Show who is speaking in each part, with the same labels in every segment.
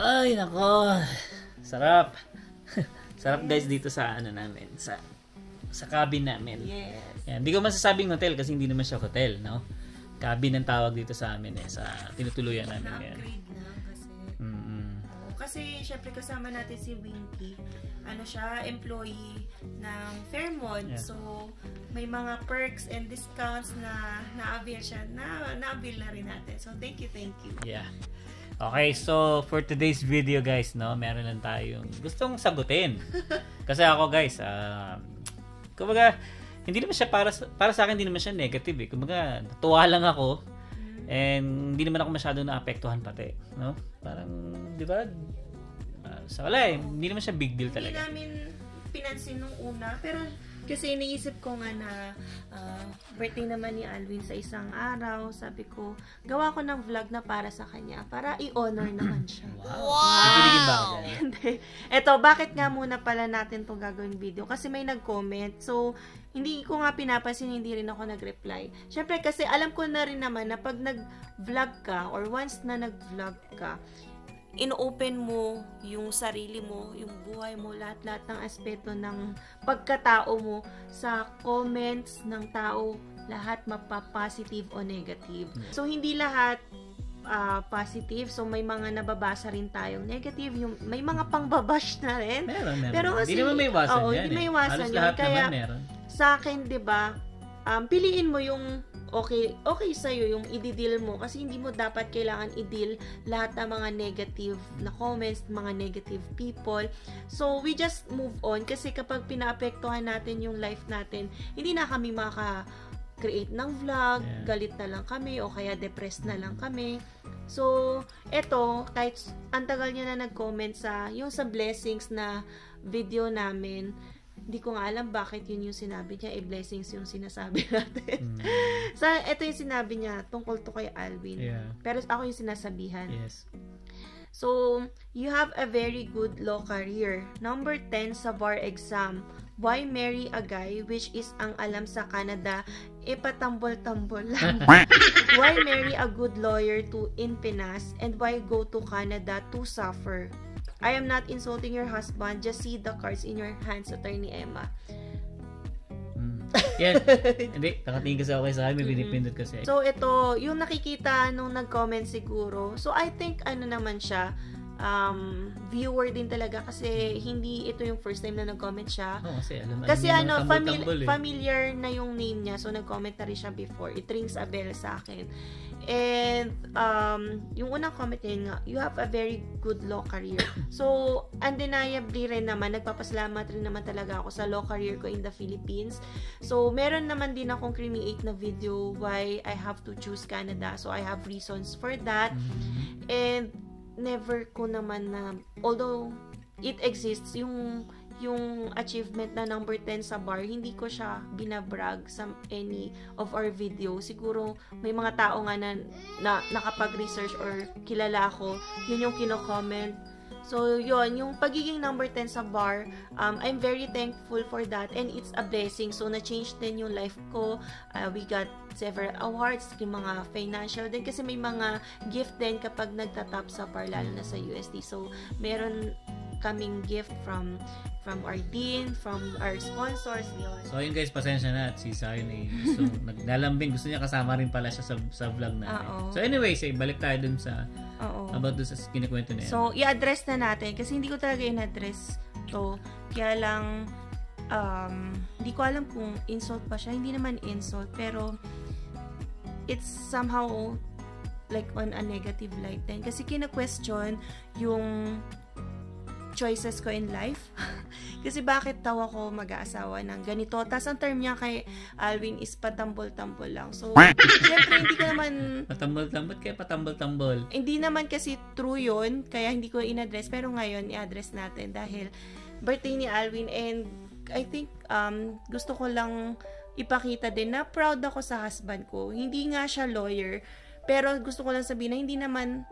Speaker 1: Ay, nako. Sarap. Sarap guys dito sa ano namin, sa cabin namin.
Speaker 2: Yes.
Speaker 1: Yan. Hindi ko masasabing hotel kasi hindi naman siya hotel, no? Cabin ang tawag dito sa amin sa tinutuluyan namin yan.
Speaker 2: Na-upgrade na kasi. Kasi syempre kasama natin si Winky. Ano siya, employee ng Fairmont.
Speaker 1: Yeah.
Speaker 2: So, may mga perks and discounts na na-avail siya. Na-avail na rin natin. So, thank you.
Speaker 1: Yeah. Okay, so for today's video guys, no, meron lang tayong gustong sagutin. Kasi ako guys, kumbaga, hindi naman siya para sa akin, hindi naman siya negative eh. Kumbaga, natuwa lang ako and hindi naman ako masyado naapektuhan pati, no? Parang, di ba? Sa wala eh, hindi naman siya big deal talaga.
Speaker 2: Hindi namin pinansin nung una, pero kasi iniisip ko nga na birthday naman ni Alvin sa isang araw, sabi ko, gawa ko ng vlog na para sa kanya, para i-honor naman siya.
Speaker 1: Wow! Nakiligin ba ako?
Speaker 2: Hindi. Eto, bakit nga muna pala natin itong gagawin video? Kasi may nag-comment. So, hindi ko nga pinapansin, hindi rin ako nag-reply. Syempre, kasi alam ko na rin naman na pag nag-vlog ka, or once na nag-vlog ka, ino-open mo yung sarili mo, yung buhay mo, lahat-lahat ng aspeto ng pagkatao mo sa comments ng tao, lahat mapa-positive o negative. So, hindi lahat positive. So, may mga nababasa rin tayong negative. Yung, may mga pangbabash na rin.
Speaker 1: Meron.
Speaker 2: Pero kasi,
Speaker 1: hindi naman may iwasan yan.
Speaker 2: Hindi may iwasan
Speaker 1: Halos
Speaker 2: yun.
Speaker 1: lahat
Speaker 2: Kaya,
Speaker 1: naman meron.
Speaker 2: sa akin, diba, piliin mo yung okay sa'yo yung i-deal mo kasi hindi mo dapat kailangan i-deal lahat ng mga negative na comments, mga negative people. So, we just move on kasi kapag pinaapektuhan natin yung life natin, hindi na kami create ng vlog, galit na lang kami o kaya depressed na lang kami. So, eto, kahit ang tagal niya na nag-comment sa blessings na video namin, hindi ko nga alam bakit yun yung sinabi niya, blessings yung sinasabi natin. So, ito yung sinabi niya tungkol to kay Alvin.
Speaker 1: Yeah.
Speaker 2: Pero ako yung sinasabihan.
Speaker 1: Yes.
Speaker 2: So, you have a very good law career. Number 10 sa bar exam. Why marry a guy which is ang alam sa Canada, patambol-tambol lang? Why marry a good lawyer in Pinas and why go to Canada to suffer? I am not insulting your husband. Just see the cards in your hands, Attorney Emma.
Speaker 1: Yan. Hindi, nakatingin kasi ako sa akin, may pinipindot kasi.
Speaker 2: So, ito, yung nakikita nung nag-comment siguro. So, I think, ano naman siya, viewer din talaga kasi hindi ito yung first time na nag-comment siya.
Speaker 1: Kasi alam
Speaker 2: familiar na yung name niya. So, nag-comment na rin siya before. It rings a bell sa akin. And, yung unang comment niya, you have a very good law career. So, undeniably rin naman, nagpapasalamat rin naman talaga ako sa law career ko in the Philippines. So, meron naman din akong create na video why I have to choose Canada. So, I have reasons for that. And, never ko naman na, although it exists, yung achievement na number 10 sa bar, hindi ko siya binabrag sa any of our video. Siguro, may mga tao nga na nakapag-research or kilala ako, yun yung kino-comment. So, yun, yung pagiging number 10 sa bar, I'm very thankful for that and it's a blessing. So, na-change din yung life ko. We got several awards, yung mga financial din kasi may mga gift din kapag nagtatap sa bar, lalo na sa USD. So, meron kaming gift from our dean, from our sponsors, yun.
Speaker 1: So, yun guys, pasensya na at si Sayon naglalambing. Gusto niya kasama rin pala siya sa vlog namin. So, anyways, balik tayo dun sa about dun sa kinikwento na yan.
Speaker 2: So, i-address na natin kasi hindi ko talaga in-address to. Kaya lang, hindi ko alam kung insult pa siya. Hindi naman insult, pero it's somehow like on a negative light din. Kasi kina-question yung choices ko in life. Kasi bakit daw ako mag-aasawa ng ganito? Tapos ang term niya kay Alvin is patambol-tambol lang. So, syempre hindi ko naman
Speaker 1: patambol-tambol kaya patambol-tambol.
Speaker 2: Hindi naman kasi true yun, kaya hindi ko in-address. Pero ngayon, i-address natin dahil birthday ni Alvin and I think gusto ko lang ipakita din na proud ako sa husband ko. Hindi nga siya lawyer, pero gusto ko lang sabihin na hindi naman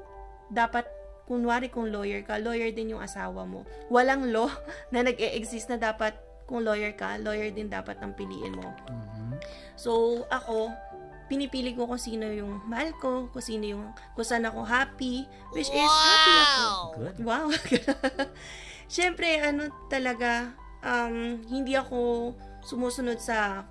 Speaker 2: dapat kunwari kung lawyer ka, lawyer din yung asawa mo. Walang law na nag-e-exist na dapat kung lawyer ka, lawyer din dapat ang piliin mo. So, ako, pinipili ko kung sino yung mahal ko, kung saan ako happy, which is happy ako.
Speaker 1: Good.
Speaker 2: Wow. Syempre, talaga, hindi ako sumusunod sa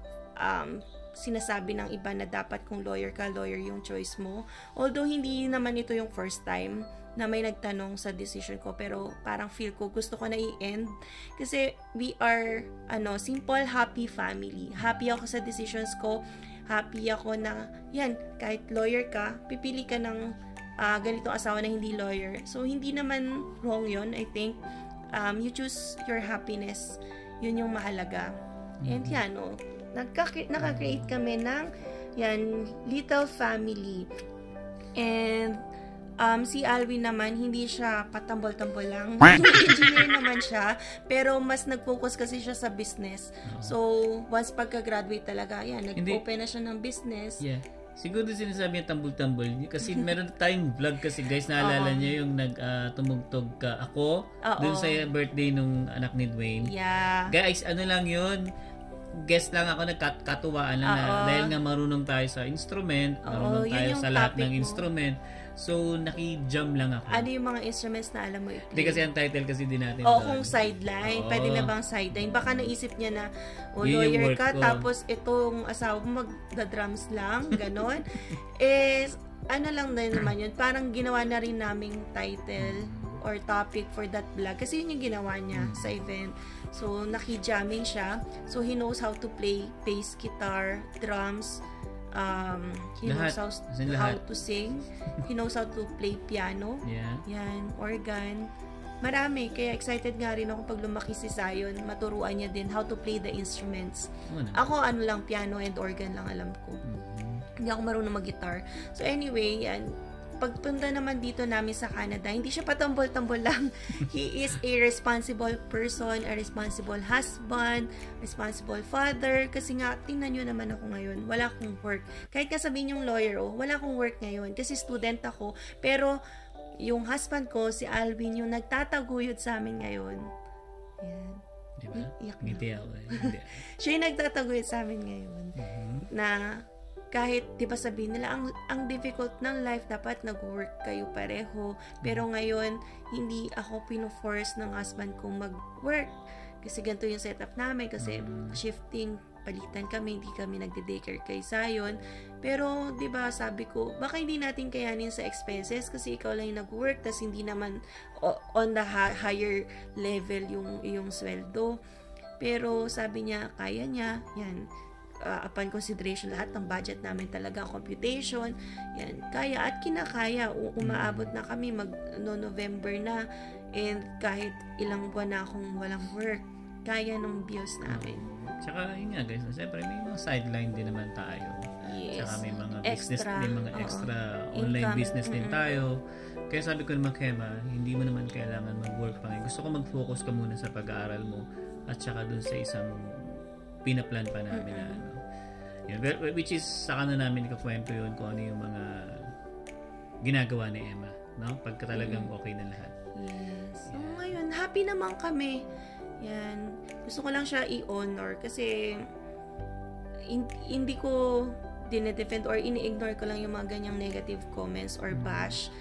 Speaker 2: sinasabi ng iba na dapat kung lawyer ka, lawyer yung choice mo. Although, hindi naman ito yung first time na may nagtanong sa decision ko, pero parang feel ko gusto ko na i-end kasi we are simple, happy family. Happy ako sa decisions ko. Happy ako na yan, kahit lawyer ka, pipili ka ng ganitong asawa na hindi lawyer. So hindi naman wrong yun. I think you choose your happiness. Yun yung mahalaga. And yan, nakakreate kami ng yan, little family. And si Alvin naman, hindi siya patambol-tambol lang. Engineer naman siya, pero mas nag-focus kasi siya sa business. So, once pagka-graduate talaga, yan, nag-open na siya ng business.
Speaker 1: Yeah. Siguro sinasabi niya tambol-tambol. Kasi meron tayong vlog kasi guys, naalala niyo yung tumugtog ka ako dun sa birthday nung anak ni Dwayne.
Speaker 2: Yeah.
Speaker 1: Guys, lang yun, guest lang ako, nagkatuwaan lang na dahil nga marunong tayo sa instrument, marunong tayo sa lahat ng instrument. So, naki-jam lang ako.
Speaker 2: Ano yung mga instruments na alam mo i-play?
Speaker 1: Hindi kasi ang title kasi din natin.
Speaker 2: Kung sideline. Pwede na bang sideline? Baka naisip niya na, lawyer ka, tapos itong asawa mo magda-drums lang, ganon. Lang din naman yun. Parang ginawa na rin naming title or topic for that vlog. Kasi yun yung ginawa niya sa event. So, naki-jamming siya. So, he knows how to play bass guitar, drums, he knows how to sing. He knows how to play piano.
Speaker 1: Yeah.
Speaker 2: Yan, organ. Marami. Kaya excited nga rin ako pag lumaki si Zion. Maturuan niya din how to play the instruments. Ako, lang, piano and organ lang alam ko. Hindi ako marunong mag-guitar. So anyway, yan. Pagpunta naman dito namin sa Canada, hindi siya patambol-tambol lang. He is a responsible person, a responsible husband, responsible father. Kasi nga, tingnan nyo naman ako ngayon. Wala akong work. Kahit nga sabihin yung lawyer, wala akong work ngayon. Kasi student ako. Pero, yung husband ko, si Alvin, yung nagtataguyod sa amin ngayon. Yan.
Speaker 1: Diba? Ngiti ako eh.
Speaker 2: Siya yung nagtataguyod sa amin ngayon. Na, kahit, di ba sabihin nila, ang difficult ng life, dapat nag-work kayo pareho. Pero ngayon, hindi ako pino-force ng husband kong mag-work. Kasi ganito yung setup namin. Kasi shifting, palitan kami, hindi kami nagde-daycare kay Zion. Pero, di ba, sabi ko, baka hindi natin kayanin sa expenses kasi ikaw lang yung nag-work, tas hindi naman on the higher level yung sweldo. Pero, sabi niya, kaya niya, yan, upon consideration lahat ng budget namin talaga, computation, yan, kaya at kinakaya, umaabot na kami November na, and kahit ilang buwan na akong walang work, kaya ng bills namin.
Speaker 1: Tsaka yun nga guys, siyempre may mga sideline din naman tayo.
Speaker 2: Yes.
Speaker 1: Tsaka may mga
Speaker 2: extra,
Speaker 1: business, may mga extra online income, business din tayo. Kaya sabi ko naman, Kema, hindi mo naman kailangan mag-work pa ngayon. Gusto ko mag-focus ka muna sa pag-aaral mo at tsaka dun sa isang pinaplan pa namin na yun, which is saka na namin ikakwento yun kung ano yung mga ginagawa ni Emma, no? Pagka talagang okay na lahat.
Speaker 2: Yes. So ngayon, happy naman kami. Yan. Gusto ko lang siya i-honor kasi hindi ko dinedefend or ini-ignore ko lang yung mga ganyang negative comments or bash.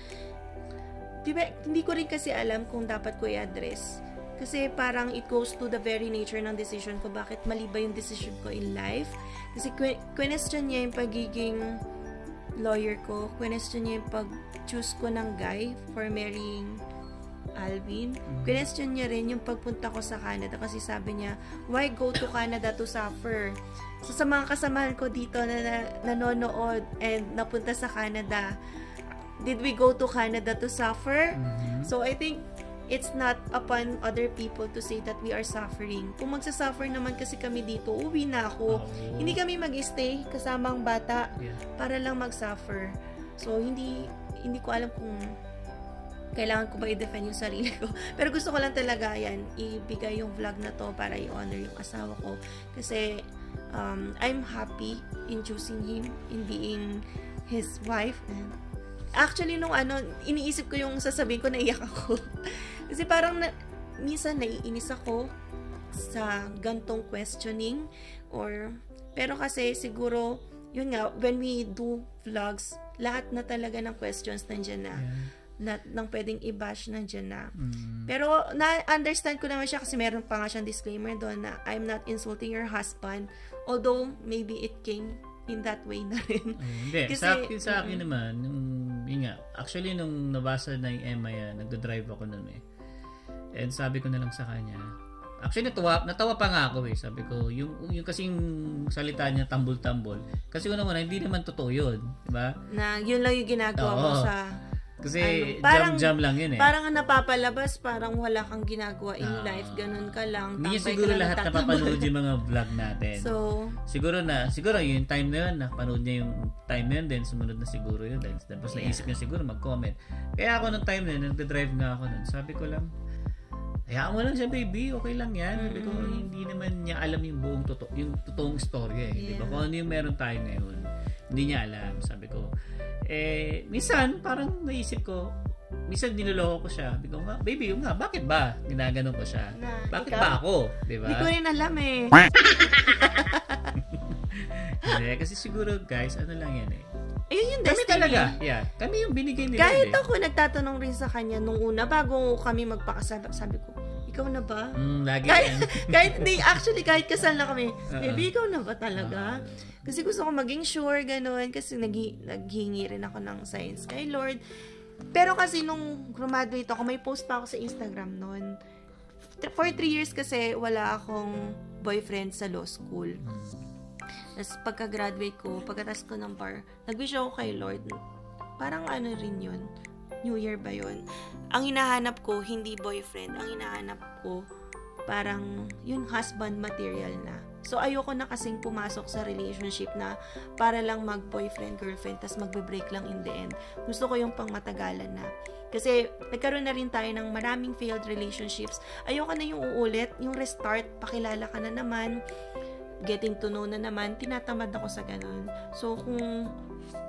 Speaker 2: Diba, hindi ko rin kasi alam kung dapat ko i-address. Kasi parang it goes to the very nature ng decision ko. Bakit mali ba yung decision ko in life? Kasi question niya yung pagiging lawyer ko. Question niya yung pag-choose ko ng guy for marrying Alvin. Question niya rin yung pagpunta ko sa Canada. Kasi sabi niya, why go to Canada to suffer? So sa mga kasamahan ko dito na nanonood and napunta sa Canada, did we go to Canada to suffer? So I think it's not upon other people to say that we are suffering. Kung magsasuffer naman kasi kami dito, uwi na ako. Hindi kami mag-stay kasama ang bata para lang mag-suffer. So, hindi ko alam kung kailangan ko ba i-defend yung sarili ko. Pero gusto ko lang talaga yan, ibigay yung vlog na to para i-honor yung asawa ko. Kasi, I'm happy in choosing him, in being his wife. Actually, nung iniisip ko yung sasabihin ko, naiyak ako. Kasi parang minsan naiinis ako sa gantong questioning pero kasi siguro yun nga, when we do vlogs, lahat na talaga ng questions nandiyan na. Lahat ng pwedeng i-bash nandiyan na. Pero, na-understand ko naman siya kasi meron pa nga siyang disclaimer doon na I'm not insulting your husband. Although, maybe it came in that way na rin.
Speaker 1: Hindi. Kasi, sa akin naman, actually, nung nabasa na yung Emma yan, nagdo-drive ako nun eh. And sabi ko na lang sa kanya, actually, natawa pa nga ako eh. Sabi ko, yung kasing salita niya, tambol-tambol. Kasi una, hindi naman totoo yun. Diba?
Speaker 2: Na yun lang yung ginagawa mo sa...
Speaker 1: Kasi jam lang yun eh.
Speaker 2: Parang napapalabas, parang wala kang ginagawa in life. Ganun ka lang.
Speaker 1: Hindi siguro lahat napapanood yung mga vlog natin.
Speaker 2: So,
Speaker 1: siguro yung time na yun, napanood niya yung time na yun, then sumunod na siguro yun. Tapos naisip niya siguro mag-comment. Kaya ako nung time na yun, nagda-drive nga ako nun. Sabi ko lang, hayaan mo lang siya, baby. Okay lang yan. Sabi ko, hindi naman niya alam yung buong totoong storya eh. Diba? Kung ano yung meron tayo ngayon, hindi niya alam. Sabi ko, minsan, parang naisip ko, minsan niloloko ko siya. Sabi ko, baby, bakit ba? Ginaganon ko siya. Bakit ba ako? Diba?
Speaker 2: Hindi ko rin alam eh.
Speaker 1: Hindi, kasi siguro, guys, ano lang yan eh.
Speaker 2: Ayun yung destiny.
Speaker 1: Kami talaga. Yeah. Kami yung binigay nila.
Speaker 2: Kahit ako nagtatanong rin sa kanya nung una, bago kami magpakasal, sabi ko, ikaw na ba?
Speaker 1: Lagi
Speaker 2: kahit kasal na kami, baby, ikaw na ba talaga? Kasi gusto ko maging sure, gano'n. Kasi naghingi rin ako ng signs kay Lord. Pero kasi nung graduate ako, may post pa ako sa Instagram noon. For 3 years kasi, wala akong boyfriend sa law school. Tapos pagka-graduate ko, pagkatas ko ng bar, nag-wish ako kay Lord. Parang ano rin yun. New Year ba yun? Ang hinahanap ko, hindi boyfriend. Ang hinahanap ko, parang yun, husband material na. So, ayoko na kasing pumasok sa relationship na para lang mag-boyfriend, girlfriend, tas magbe-break lang in the end. Gusto ko yung pang matagalan na. Kasi, nagkaroon na rin tayo ng maraming failed relationships. Ayoko na yung uulit, yung restart, pakilala ka na naman, getting to know na naman, tinatamad ako sa ganun. So, kung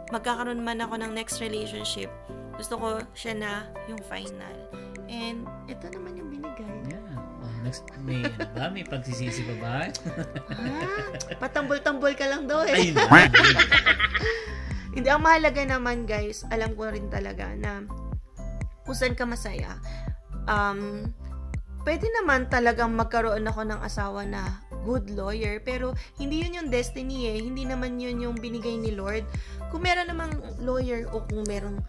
Speaker 2: magkakaroon man ako ng next relationship, gusto ko siya na yung final. And, ito naman yung binigay.
Speaker 1: Yeah. May pagsisisi pa ba?
Speaker 2: Patambol-tambol ka lang daw eh. Hindi, ang mahalaga naman guys, alam ko rin talaga na kung saan ka masaya, pwede naman talagang magkaroon ako ng asawa na good lawyer, pero hindi yun yung destiny eh. Hindi naman yun yung binigay ni Lord. Kung meron namang lawyer o kung merong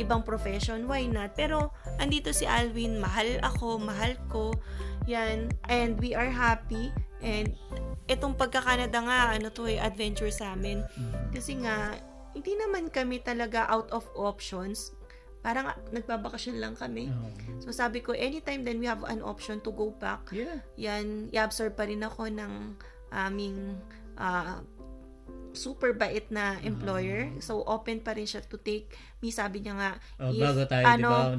Speaker 2: ibang profession, why not? Pero andito si Alwin, mahal ko, yan, and we are happy, and itong pagka-Canada nga, adventure sa amin. Kasi nga, hindi naman kami talaga out of options. Parang nagbabakasyon lang kami. So sabi ko, anytime then we have an option to go back.
Speaker 1: Yeah.
Speaker 2: Yan, i-absorb pa rin ako ng aming super bait na employer. So open pa rin siya to take me. Sabi niya nga,
Speaker 1: bago tayo, di ba,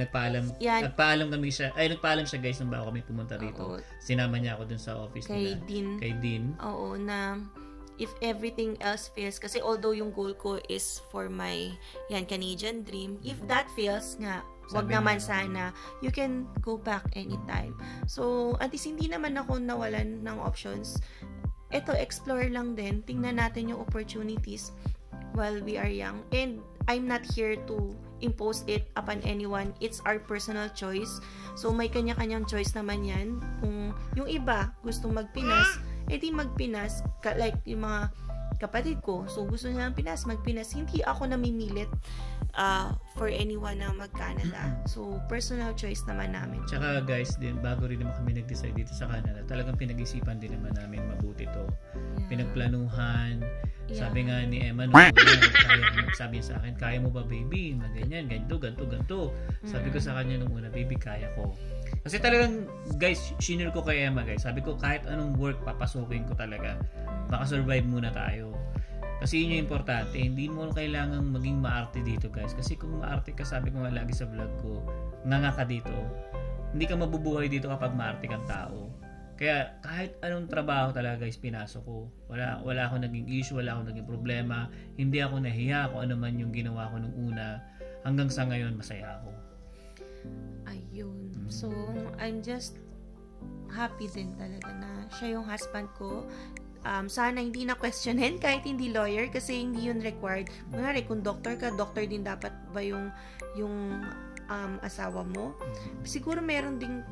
Speaker 1: nagpaalam siya guys nung bago kami pumunta rito. Sinama niya ako dun sa office nila. Kay Dean.
Speaker 2: Oo, na if everything else fails, kasi although yung goal ko is for my Canadian dream, if that fails nga, wag naman sana, you can go back anytime. So, at least hindi naman ako nawalan ng options. Ito, explore lang din. Tingnan natin yung opportunities while we are young. And I'm not here to impose it upon anyone. It's our personal choice. So, may kanya-kanyang choice naman yan. Kung yung iba gustong magpinas, edi magpinas, like yung mga kapatid ko, so gusto nila magpinas, hindi ako namimilit for anyone na mag-Canada. So, personal choice naman namin.
Speaker 1: Tsaka guys, din bago rin naman kami nag-decide dito sa Canada, talagang pinag-isipan din naman namin mabuti to. Yeah. Pinagplanuhan. Yeah. Sabi nga ni Emma, sabi niya sa akin, kaya mo ba baby? Ganyan, ganito. Sabi ko sa kanya nung una, baby, kaya ko. Kasi talagang, guys, shinare ko kay Emma, guys. Sabi ko, kahit anong work, papasukin ko talaga. Makasurvive muna tayo. Kasi yun yung importante. Hindi mo kailangang maging maarte dito, guys. Kasi kung maarte ka, sabi ko nga lagi sa vlog ko, nga ka dito, hindi ka mabubuhay dito kapag maarte kang tao. Kaya, kahit anong trabaho talaga, guys, pinasok ko. Wala akong naging issue, wala akong naging problema. Hindi ako nahiya kung ano man yung ginawa ko nung una. Hanggang sa ngayon, masaya ako.
Speaker 2: Ayun. So, I'm just happy din talaga na siya yung husband ko. sana hindi na questionin kahit hindi lawyer kasi hindi yun required. Kunwari, kung doctor ka, doctor din dapat ba yung asawa mo? Siguro meron ding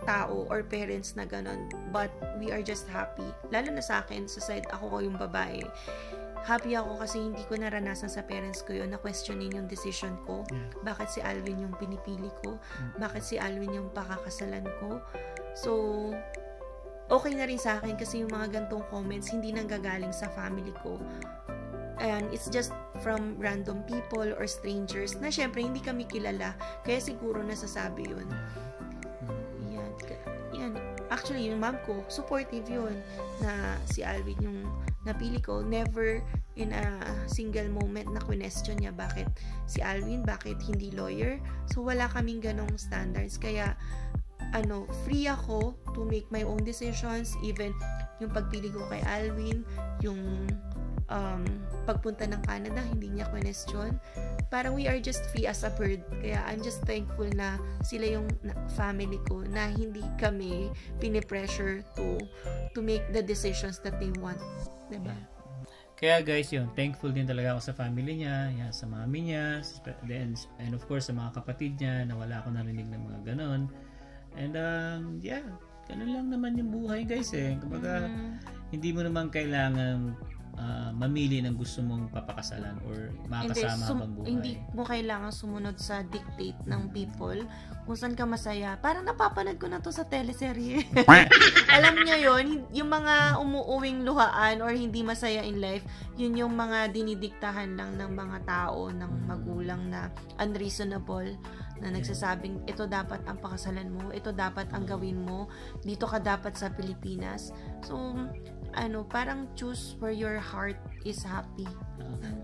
Speaker 2: tao or parents na ganun, but we are just happy. Lalo na sa akin, sa side ako yung babae. Happy ako kasi hindi ko naranasan sa parents ko yun na questionin yung decision ko. Bakit si Alvin yung pinipili ko? Bakit si Alvin yung pakakasalan ko? So, okay na rin sa akin kasi yung mga gantong comments hindi nanggagaling sa family ko. And it's just from random people or strangers na syempre hindi kami kilala. Kaya siguro nasasabi yun. Yan. Actually, yung mom ko, supportive yun na si Alvin yung napili ko. Never in a single moment na question niya bakit si Alvin, bakit hindi lawyer. So, wala kaming ganong standards. Kaya, free ako to make my own decisions. Even yung pagpili ko kay Alvin, yung pagpunta ng Canada, hindi niya question. Parang we are just free as a bird. Kaya I'm just thankful na sila yung family ko na hindi kami pinipressure to make the decisions that they want. Diba?
Speaker 1: Kaya guys, yun, thankful din talaga ako sa family niya, yan, sa mami niya, and of course sa mga kapatid niya na wala ako narinig ng mga ganon. And yeah, ganun lang naman yung buhay guys eh. Kumbaga, hindi mo naman kailangan mamili ng gusto mong papakasalan or makakasama habang buhay.
Speaker 2: Hindi mo kailangan sumunod sa dictate ng people kung saan ka masaya. Parang napapanood ko na to sa teleserye. Alam niyo yun, yung mga umuuwing luhaan or hindi masaya in life, yun yung mga dinidiktahan lang ng mga tao, ng magulang na unreasonable, na nagsasabing ito dapat ang pakasalan mo, ito dapat ang gawin mo, dito ka dapat sa Pilipinas. So, parang choose where your heart is happy.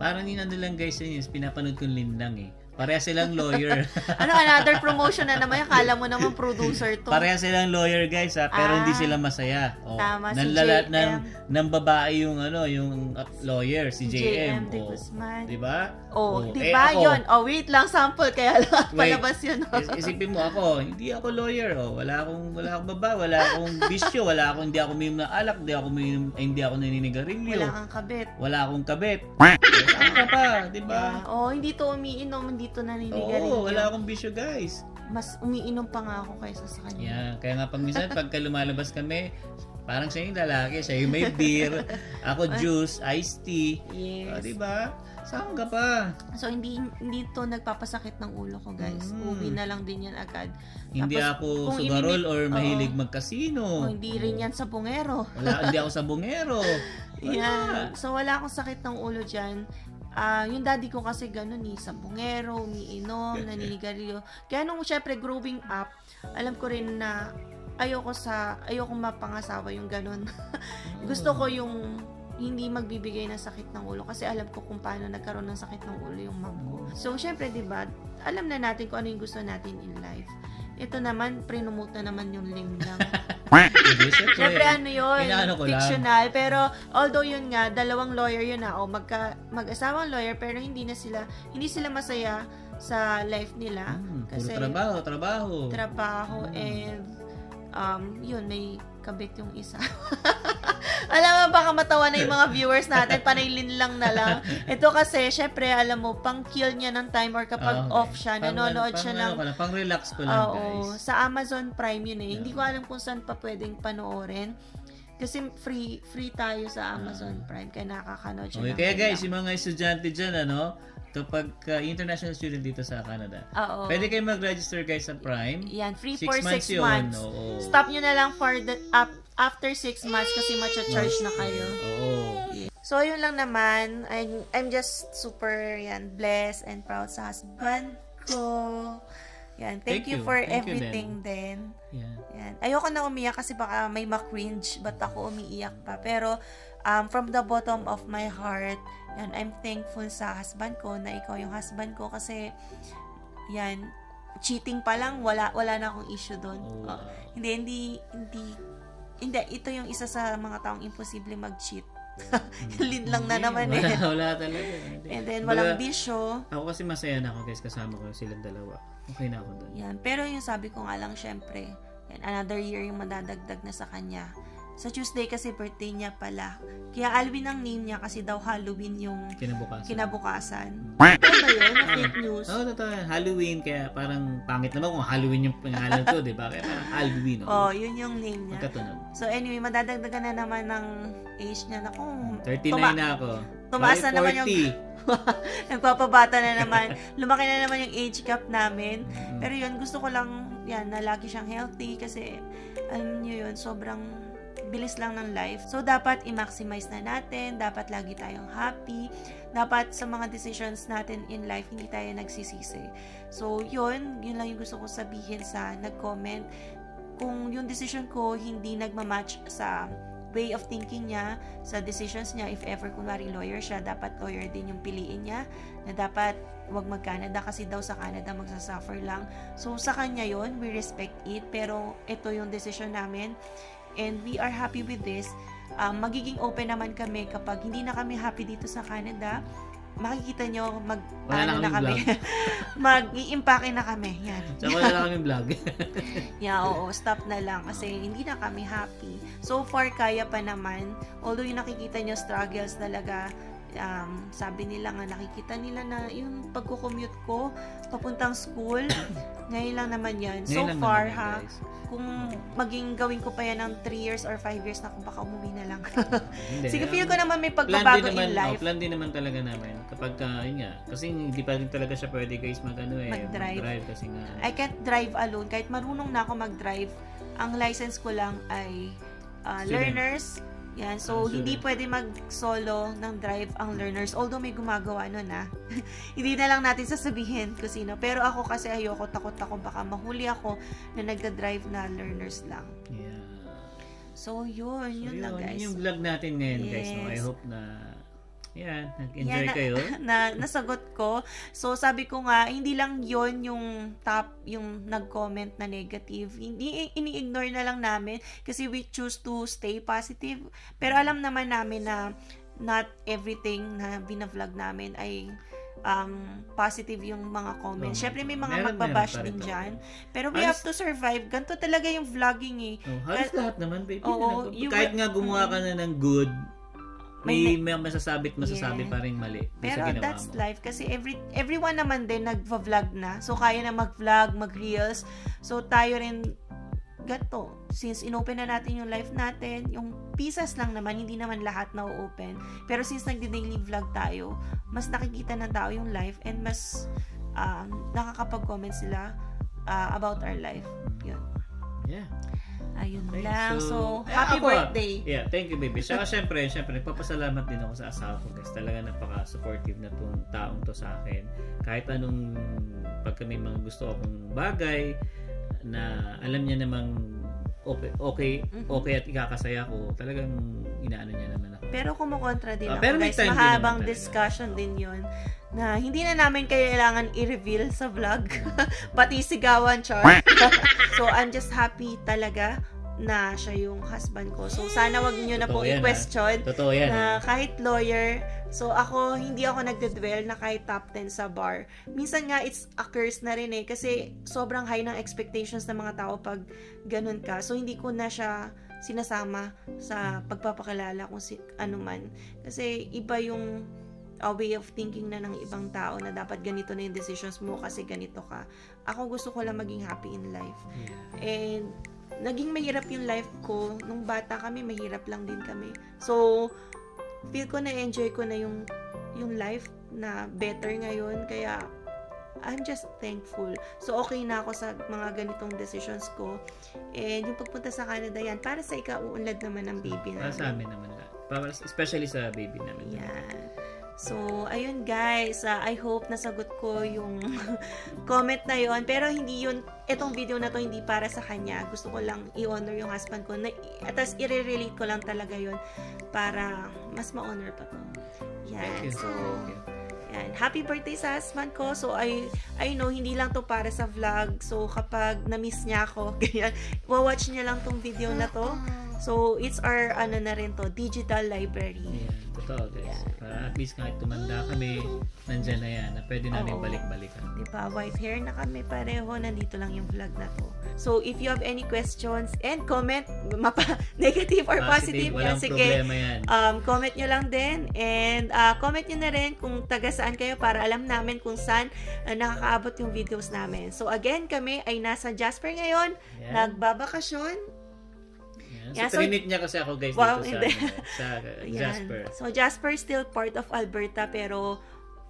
Speaker 1: Parang yun lang guys, yun, pinapanood kong Lindang eh. Pareha silang lawyer.
Speaker 2: Another promotion na naman. Akala mo naman producer to.
Speaker 1: Pareha silang lawyer guys pero hindi sila masaya.
Speaker 2: Tama, si JM.
Speaker 1: Ng babae yung lawyer, si JM.
Speaker 2: De Guzman.
Speaker 1: Diba?
Speaker 2: Diba yun? Wait lang, sample. Kaya lang palabas yun.
Speaker 1: Isipin mo ako, hindi ako lawyer. Wala akong baba, wala akong bisyo, hindi ako uminom ng alak, hindi ako naninigarilyo.
Speaker 2: Wala kang kabit.
Speaker 1: Wala akong kabit. Saan ka pa? Diba?
Speaker 2: Hindi to umiinom, hindi to naninigarilyo.
Speaker 1: Wala akong bisyo guys.
Speaker 2: Mas umiinom pa nga ako kaysa sa kanya.
Speaker 1: Yeah, kaya nga minsan pagka lumalabas kami, parang siya yung lalaki, siya yung may beer, ako juice, iced tea.
Speaker 2: Yes.
Speaker 1: Diba? Saan ka pa?
Speaker 2: So, hindi to nagpapasakit ng ulo ko, guys. Uwi na lang din yan agad.
Speaker 1: Hindi ako sugarol or mahilig magkasino.
Speaker 2: Hindi rin yan sa bungero.
Speaker 1: Hindi ako sa bungero.
Speaker 2: Yeah. So, wala akong sakit ng ulo dyan. Yung daddy ko kasi ganun sa bungero, umiinom, naninigarilyo. Kaya nung syempre growing up, alam ko rin na ayoko mapangasawa yung ganun. Gusto ko yung hindi magbibigay ng sakit ng ulo kasi alam ko kung paano nagkaroon ng sakit ng ulo yung mom ko. So syempre 'di ba, alam na natin kung ano yung gusto natin in life. Ito naman, pre-promote na naman yung Lindang. Siyempre yun, fictional. Pero, although yun nga, dalawang lawyer yun mag-asawang lawyer, pero hindi sila masaya sa life nila. Kasi, trabaho, and, yun, may kabit yung isa. Alam mo, baka matawa na yung mga viewers natin, panaylin lang na lang. Ito kasi, syempre, alam mo, pang-kill niya ng time or kapag off siya, nanonood siya ng...
Speaker 1: Pang-relax ko lang, guys.
Speaker 2: Sa Amazon Prime yun eh. Hindi ko alam kung saan pa pwedeng panoorin. Kasi free tayo sa Amazon Prime, kaya nakakanood siya.
Speaker 1: Okay, kaya guys, yung mga estudyante dyan, kapag international student dito sa Canada, pwede kayo mag-register guys sa Prime.
Speaker 2: Yan, free for 6 months. Stop nyo na lang for after 6 months kasi matcha-charge na kayo. Yeah. So, yun lang naman. I'm just super blessed and proud sa husband ko. Yan. Thank you for everything then. Yan. Ayoko na umiyak kasi baka may ma-cringe but ako umiiyak pa. Pero, from the bottom of my heart, yan, I'm thankful sa husband ko na ikaw yung husband ko kasi yan, cheating pa lang, wala na akong issue doon. Hindi, ito yung isa sa mga taong imposible mag-cheat. Lin lang na naman
Speaker 1: Wala talaga.
Speaker 2: And then, walang bisyo.
Speaker 1: Ako kasi masaya na ako guys, kasama ko silang dalawa. Okay na ako doon.
Speaker 2: Yan. Pero yung sabi ko nga lang, syempre, another year yung madadagdag na sa kanya. Sa Tuesday kasi birthday niya pala. Kaya Alvin ang name niya kasi daw Halloween yung kinabukasan. Totoo ba yun? Na fake news?
Speaker 1: Oo, totoo yan. Halloween, kaya parang pangit naman kung Halloween yung pangalan ko, di ba? Kaya parang Alvin.
Speaker 2: Yun yung name niya.
Speaker 1: Magkatunog.
Speaker 2: So anyway, madadagdagan na naman ng age niya. Naku,
Speaker 1: 39 na ako.
Speaker 2: Tumaas na naman yung... Nagpapabata na naman. Lumaki na naman yung age gap namin. Pero yun, gusto ko lang yan, na lagi siyang healthy kasi alam niyo yun, sobrang bilis lang ng life. So, dapat i-maximize na natin. Dapat lagi tayong happy. Dapat sa mga decisions natin in life, hindi tayo nagsisisi. So, yun lang yung gusto ko sabihin sa nag-comment. Kung yung decision ko hindi nagmamatch sa way of thinking niya, sa decisions niya, if ever kunwari lawyer siya, dapat lawyer din yung piliin niya, na dapat wag mag-Canada kasi daw sa Canada magsasuffer lang. So, sa kanya yon, we respect it, pero ito yung decision namin, and we are happy with this. Magiging open naman kami kapag hindi na kami happy dito sa Canada. Makikita nyo, mag-i-impake na kami. Yan.
Speaker 1: Tsaka wala na kami vlog.
Speaker 2: Stop na lang kasi hindi na kami happy. So far, kaya pa naman. Although yung nakikita nyo struggles talaga, sabi nila nga, nakikita nila na yung pagko-commute ko, papuntang school, ngayon lang naman yan. So far, kung maging gawin ko pa yan ng 3 years or 5 years na, kung baka umuwi na lang. Sige, feel ko naman may pagbabago in life.
Speaker 1: Plan din naman talaga namin. Kapag, yun nga, kasi hindi pa rin talaga siya pwede guys mag-drive. Kasi nga,
Speaker 2: I can't drive alone. Kahit marunong na ako mag-drive, ang license ko lang ay learners. Yan. So, hindi pwede mag-solo ng drive ang learners. Although may gumagawa nun hindi na lang natin sasabihin kung sino. Pero ako kasi ayoko, takot ako. Baka mahuli ako na nagda-drive na learners lang.
Speaker 1: Yeah.
Speaker 2: So, yun lang guys.
Speaker 1: Yung vlog natin ngayon guys. No? I hope na nag-enjoy kayo.
Speaker 2: Nasagot ko. So, sabi ko nga, hindi lang yon yung yung nag-comment na negative. Hindi, ini-ignore na lang namin kasi we choose to stay positive. Pero alam naman namin na not everything na binavlog namin ay positive yung mga comments. Syempre may mga magbabash din dyan. Pero we have to survive. Ganito talaga yung vlogging
Speaker 1: halos lahat naman, baby. Kahit nga gumawa ka na ng good, may masasabi pa rin mali.
Speaker 2: Pero that's life kasi everyone naman din nagva-vlog na. So kaya na mag-vlog, mag-reels. So tayo rin gato. Since inopen na natin yung life natin, yung pieces lang naman, hindi naman lahat na open. Pero since nagdi-daily vlog tayo, mas nakikita ng tao yung life and mas nakakapag-comment sila about our life. Yun.
Speaker 1: Yeah.
Speaker 2: Ayun lang. So, happy birthday.
Speaker 1: Yeah, thank you, baby. Saka, syempre, papasalamat din ako sa asawa ko, guys. Talaga napaka-supportive na tong taong to sa akin. Kahit anong, pagka may mga gusto akong bagay, na alam niya namang okay at ikakasaya ko, talagang inaano niya naman ako.
Speaker 2: Pero kumukontra din ako,
Speaker 1: pero
Speaker 2: guys. Mahabang discussion din yun na hindi na namin kailangan i-reveal sa vlog. Pati sigawan, char. So, I'm just happy talaga na siya yung husband ko. So, sana wag niyo na po i-question na kahit lawyer. So, hindi ako nagde-dwell na kahit top 10 sa bar. Minsan nga, it's a curse na rin kasi sobrang high ng expectations ng mga tao pag ganun ka. So, hindi ko na siya sinasama sa pagpapakilala kung ano man. Kasi, iba yung way of thinking na ng ibang tao na dapat ganito na yung decisions mo kasi ganito ka. Ako gusto ko lang maging happy in life. And naging mahirap yung life ko. Nung bata kami, mahirap lang din kami. So, feel ko na enjoy ko na yung life na better ngayon. Kaya, I'm just thankful. So, okay na ako sa mga ganitong decisions ko. And yung pagpunta sa Canada yan, para sa ikauunlad naman ng baby namin.
Speaker 1: Para sa amin naman lahat. Especially sa baby namin.
Speaker 2: Yeah. So, ayun guys, I hope nasagot ko yung comment na yon. Pero hindi yun, itong video na to hindi para sa kanya. Gusto ko lang i-honor yung husband ko. At as i-relate ko lang talaga yon para mas ma-honor pa to. Yan. So, yan. Happy birthday sa husband ko. So, I know, hindi lang to para sa vlog. So, kapag na-miss niya ako, ganyan, watch niya lang tong video na to. So, it's our, na rin to, digital library.
Speaker 1: Yeah. Totoo, guys. Para at least kahit tumanda kami, nandyan na yan, na pwede namin balik-balikan.
Speaker 2: Diba? White hair na kami pareho. Nandito lang yung vlog na to. So, if you have any questions and comment, negative or positive,
Speaker 1: walang
Speaker 2: sige,
Speaker 1: problema yan.
Speaker 2: Comment nyo lang din. And comment nyo na rin kung taga saan kayo para alam namin kung saan nakakaabot yung videos namin. So, again, kami ay nasa Jasper ngayon. Nagbabakasyon.
Speaker 1: So, trinit niya kasi ako, guys, dito sa Jasper.
Speaker 2: So, Jasper still part of Alberta, pero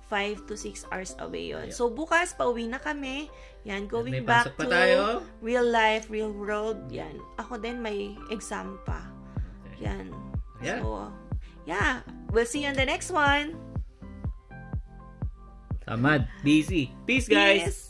Speaker 2: 5 to 6 hours away yun. So, bukas, pauwi na kami. Yan, going back to real life, real world. Yan. Ako din, may exam pa. Yan. So, yeah. We'll see you on the next one.
Speaker 1: Tamad. Busy. Peace, guys.